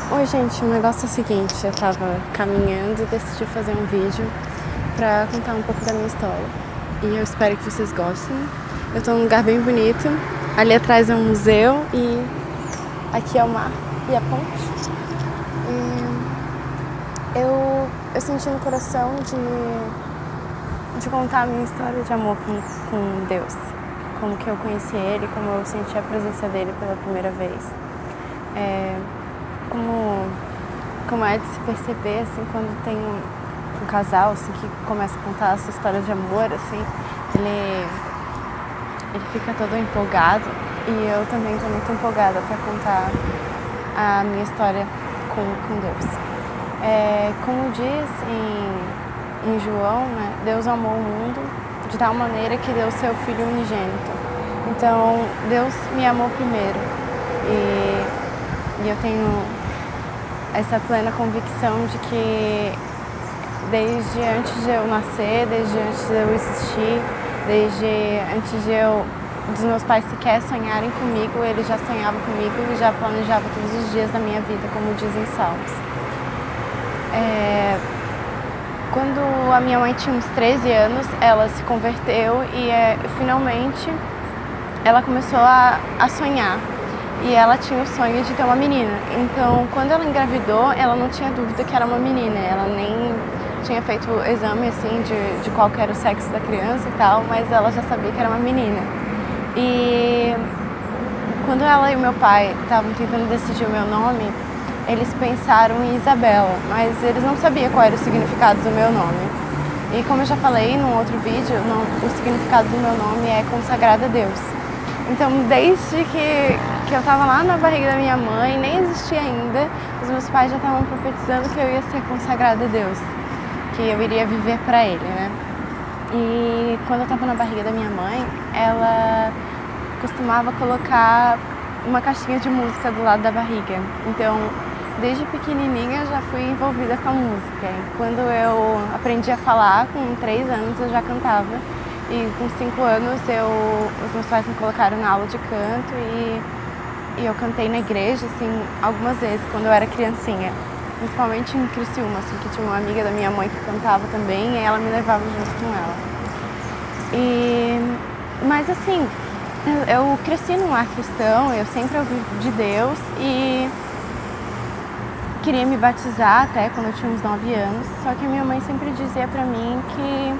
Oi gente, o negócio é o seguinte, eu tava caminhando e decidi fazer um vídeo pra contar um pouco da minha história. E eu espero que vocês gostem. Eu tô num lugar bem bonito, ali atrás é um museu e aqui é o mar e a ponte. E eu senti no coração de contar a minha história de amor com Deus. Como que eu conheci Ele, como eu senti a presença dele pela primeira vez. Como é de se perceber, assim, quando tem um casal, assim, que começa a contar a sua história de amor, assim, ele fica todo empolgado e eu também estou muito empolgada para contar a minha história com Deus. Como diz em João, né, Deus amou o mundo de tal maneira que deu seu Filho unigênito. Então, Deus me amou primeiro e eu tenho essa plena convicção de que desde antes de eu nascer, desde antes de eu existir, desde antes dos meus pais sequer sonharem comigo, ele já sonhava comigo e já planejava todos os dias da minha vida, como dizem Salmos. Quando a minha mãe tinha uns 13 anos, ela se converteu e finalmente ela começou a sonhar. E ela tinha o sonho de ter uma menina. Então, quando ela engravidou, ela não tinha dúvida que era uma menina. Ela nem tinha feito o exame, assim, de qual era o sexo da criança e tal, mas ela já sabia que era uma menina. E quando ela e o meu pai estavam tentando decidir o meu nome, eles pensaram em Isabela, mas eles não sabiam qual era o significado do meu nome. E como eu já falei num outro vídeo, o significado do meu nome é consagrada a Deus. Então, desde que eu estava lá na barriga da minha mãe, nem existia ainda, os meus pais já estavam profetizando que eu ia ser consagrada a Deus, que eu iria viver para Ele, né? E quando eu estava na barriga da minha mãe, ela costumava colocar uma caixinha de música do lado da barriga. Então, desde pequenininha eu já fui envolvida com a música. E quando eu aprendi a falar, com 3 anos eu já cantava. E com 5 anos os meus pais me colocaram na aula de canto e eu cantei na igreja, assim, algumas vezes quando eu era criancinha. Principalmente em Criciúma, assim, que tinha uma amiga da minha mãe que cantava também e ela me levava junto com ela. Mas assim, eu cresci num lar cristão, eu sempre ouvi de Deus e queria me batizar até quando eu tinha uns 9 anos. Só que a minha mãe sempre dizia pra mim que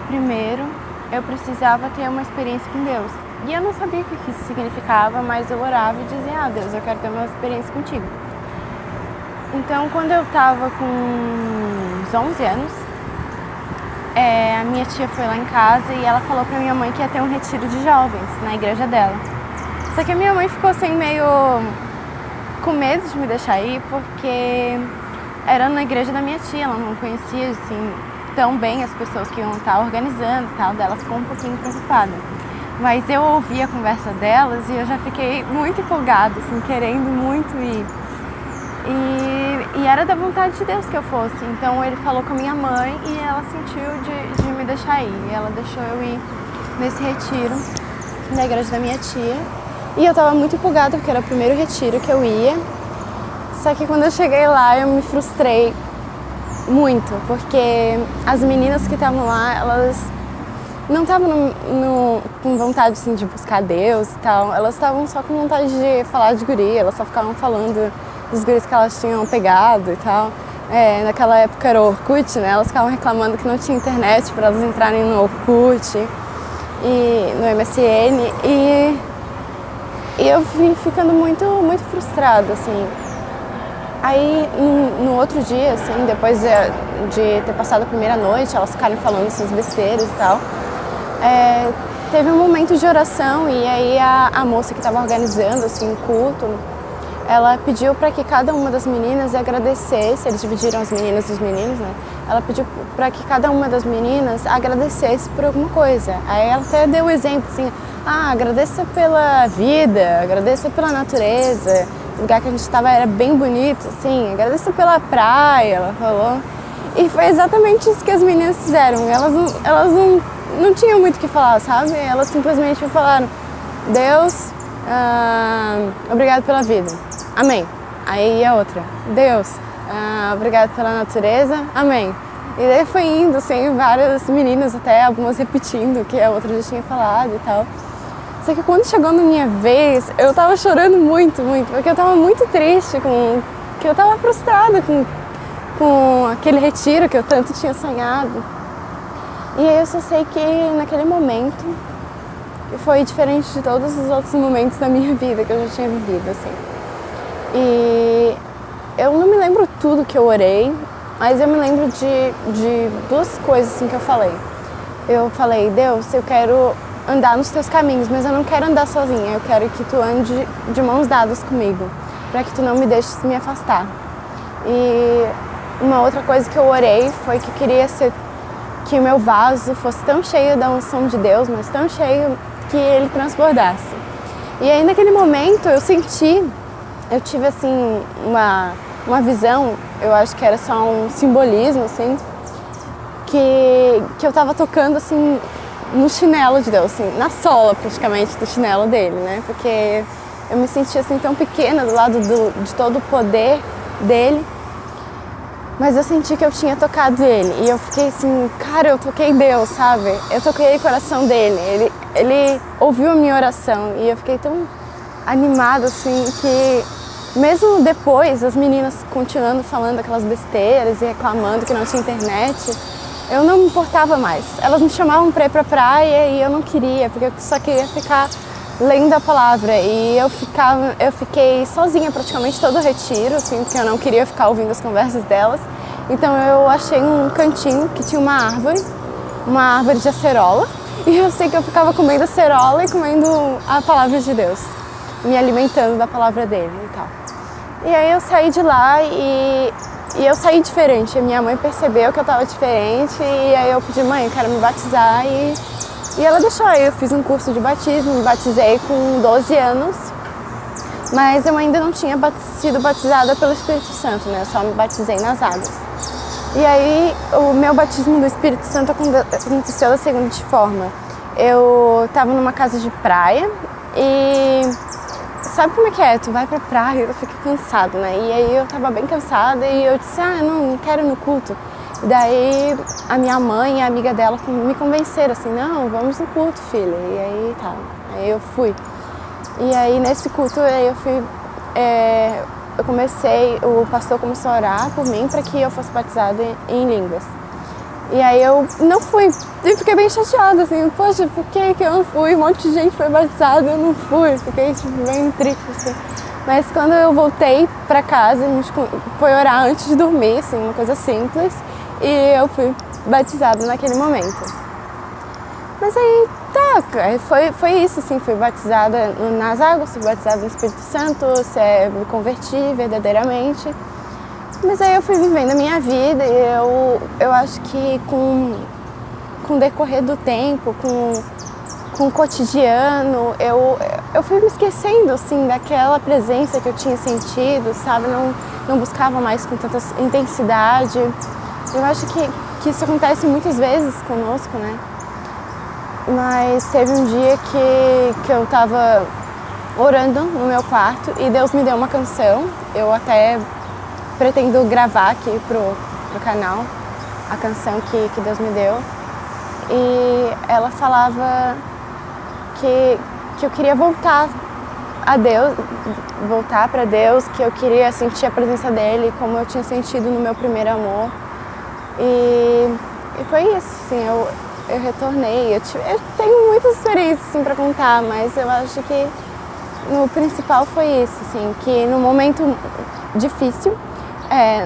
primeiro eu precisava ter uma experiência com Deus. E eu não sabia o que isso significava, mas eu orava e dizia, Deus, eu quero ter uma experiência contigo. Então, quando eu estava com uns 11 anos, a minha tia foi lá em casa e ela falou pra minha mãe que ia ter um retiro de jovens na igreja dela. Só que a minha mãe ficou assim meio com medo de me deixar ir, porque era na igreja da minha tia, ela não conhecia assim tão bem as pessoas que iam estar organizando e tal, dela ficou um pouquinho preocupada. Mas eu ouvi a conversa delas e eu já fiquei muito empolgada, assim, querendo muito ir. E era da vontade de Deus que eu fosse. Então ele falou com a minha mãe e ela sentiu de me deixar ir. E ela deixou eu ir nesse retiro na igreja da minha tia. E eu tava muito empolgada porque era o primeiro retiro que eu ia. Só que quando eu cheguei lá eu me frustrei muito, porque as meninas que estavam lá, elas não estavam com vontade assim, de buscar Deus e tal, elas estavam só com vontade de falar de guri, elas só ficavam falando dos guris que elas tinham pegado e tal. Naquela época era o Orkut, né? Elas ficavam reclamando que não tinha internet para elas entrarem no Orkut e no MSN e eu vim ficando muito, muito frustrada, assim. Aí, no outro dia, assim, depois de ter passado a primeira noite, elas ficaram falando essas besteiras e tal, teve um momento de oração e aí a moça que estava organizando, assim, o culto, ela pediu para que cada uma das meninas agradecesse, eles dividiram as meninas dos meninos, né? Ela pediu para que cada uma das meninas agradecesse por alguma coisa. Aí ela até deu o exemplo, assim, agradeça pela vida, agradeça pela natureza. O lugar que a gente estava era bem bonito, assim, agradeça pela praia, ela falou. E foi exatamente isso que as meninas fizeram. Elas não tinham muito o que falar, sabe? Elas simplesmente falaram, Deus, obrigado pela vida. Amém. Aí a outra, Deus, obrigado pela natureza, amém. E daí foi indo, assim, várias meninas, até algumas repetindo o que a outra já tinha falado e tal. Só que quando chegou na minha vez, eu tava chorando muito, porque eu tava muito triste, que eu tava frustrada com aquele retiro que eu tanto tinha sonhado. E aí eu só sei que naquele momento foi diferente de todos os outros momentos da minha vida que eu já tinha vivido, assim. E eu não me lembro tudo que eu orei, mas eu me lembro de duas coisas assim que eu falei. Eu falei, Deus, eu quero andar nos teus caminhos, mas eu não quero andar sozinha, eu quero que tu ande de mãos dadas comigo, para que tu não me deixes me afastar. E uma outra coisa que eu orei foi que eu queria que o meu vaso fosse tão cheio da unção de Deus, mas tão cheio que ele transbordasse. E aí naquele momento eu tive assim uma visão, eu acho que era só um simbolismo, assim, que eu tava tocando assim no chinelo de Deus, assim, na sola praticamente do chinelo dele, né? Porque eu me sentia assim tão pequena do lado de todo o poder dele, mas eu senti que eu tinha tocado ele e eu fiquei assim, cara, eu toquei Deus, sabe? Eu toquei o coração dele, ele ouviu a minha oração e eu fiquei tão animada assim que mesmo depois as meninas continuando falando aquelas besteiras e reclamando que não tinha internet, eu não me importava mais. Elas me chamavam pra ir pra praia e eu não queria, porque eu só queria ficar lendo a palavra. E eu fiquei sozinha praticamente todo o retiro, assim, porque eu não queria ficar ouvindo as conversas delas. Então eu achei um cantinho que tinha uma árvore de acerola. E eu sei que eu ficava comendo acerola e comendo a palavra de Deus, me alimentando da palavra dele e tal. E aí eu saí de lá e eu saí diferente. A minha mãe percebeu que eu tava diferente e aí eu pedi, mãe, eu quero me batizar e ela deixou. Aí eu fiz um curso de batismo, me batizei com 12 anos, mas eu ainda não tinha sido batizada pelo Espírito Santo, né? Eu só me batizei nas águas. E aí o meu batismo do Espírito Santo aconteceu da seguinte forma. Eu tava numa casa de praia e sabe como é que é? Tu vai pra praia e tu fica cansado, né? E aí eu tava bem cansada e eu disse, eu não quero ir no culto. E daí a minha mãe e a amiga dela me convenceram assim, não, vamos no culto, filha. E aí tá, aí eu fui. E aí nesse culto eu fui, o pastor começou a orar por mim para que eu fosse batizada em línguas. E aí eu não fui, e fiquei bem chateada, assim, poxa, por que eu não fui? Um monte de gente foi batizada, eu não fui, fiquei tipo, bem triste, assim. Mas quando eu voltei pra casa, a gente foi orar antes de dormir, assim, uma coisa simples, e eu fui batizada naquele momento. Mas aí, tá, foi isso, assim, fui batizada nas águas, fui batizada no Espírito Santo, me converti verdadeiramente. Mas aí eu fui vivendo a minha vida e eu acho que com o decorrer do tempo, com o cotidiano, eu fui me esquecendo, assim, daquela presença que eu tinha sentido, sabe? Não buscava mais com tanta intensidade. Eu acho que isso acontece muitas vezes conosco, né? Mas teve um dia que eu tava orando no meu quarto e Deus me deu uma canção. Eu até pretendo gravar aqui pro canal a canção que Deus me deu. E ela falava que eu queria voltar a Deus, voltar para Deus, que eu queria sentir a presença dele como eu tinha sentido no meu primeiro amor. E foi isso, assim, eu retornei. Eu tenho muitas experiências assim, para contar, mas eu acho que no principal foi isso, assim, que no momento difícil,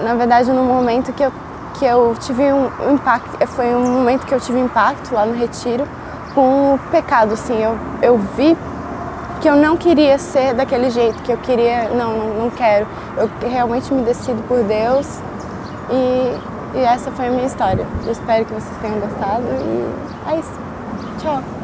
na verdade no momento que eu tive um impacto, foi um momento que eu tive impacto lá no retiro com o pecado, assim, eu vi que eu não queria ser daquele jeito, que eu queria, não quero, eu realmente me decido por Deus e essa foi a minha história. Eu espero que vocês tenham gostado e é isso. Tchau!